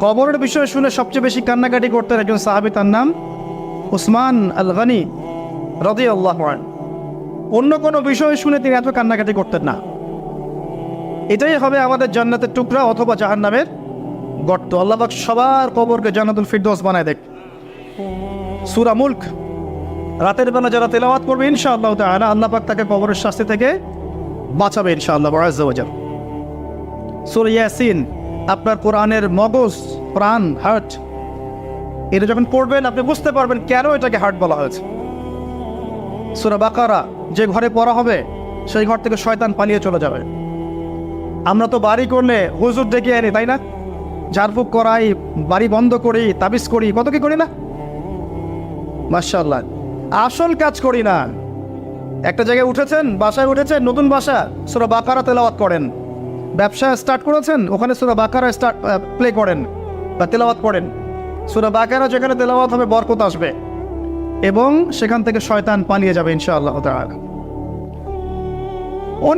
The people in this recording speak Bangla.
কবরের বিষয় শুনে সবচেয়ে বেশি কান্নাকাটি করতেন একজন সাহাবী, তার নাম উসমান আল গনি রাদিয়াল্লাহু আনহু। অন্য কোনো বিষয় শুনে তিনি এত কান্নাকাটি করতেন না। এটাই হবে আমাদের জান্নাতের টুকরা অথবা জাহান্নামের গর্ত। আল্লাহ পাক সবার কবরকে জান্নাতুল ফিরদৌস বানায় দেখ। সূরা মুলক রাতের বেলা যারা তেলাওয়াত করবে ইনশাআল্লাহ তাআলা আল্লাহ পাক তাকে কবরের শাস্তি থেকে বাঁচাবে ইনশাআল্লাহ আযজা ওয়া জাল। সূরা ইয়াসিন আপনার কোরআনের মগজ, প্রাণ, হার্ট, এটা যখন পড়বেন আপনি বুঝতে পারবেন কেন এটাকে হার্ট বলা হয়েছে। সূরা বাকারা যে ঘরে পড়া হবে সেই ঘর থেকে শয়তান পালিয়ে চলে যাবে। আমরা তো বাড়ি করলে হুজুর ডেকে আনি, তাই না? ঝাড়ফুঁক করাই, বাড়ি বন্ধ করি, তাবিজ করি, কত কি করি না? মাশাআল্লাহ, আসল কাজ করি না। একটা জায়গায় উঠেছেন, বাসায় উঠেছেন, নতুন বাসা, সূরা বাকারা তেলাওয়াত করেন। ব্যবসা স্টার্ট করেছেন, ওখানে সূরা বাকারা প্লে করেন বা তেলাওয়াত করেন। সূরা বাকারা যেখানে তেলাওয়াত হবে বরকত আসবে এবং সেখান থেকে শয়তান পালিয়ে যাবে ইনশাআল্লাহ তাআলা।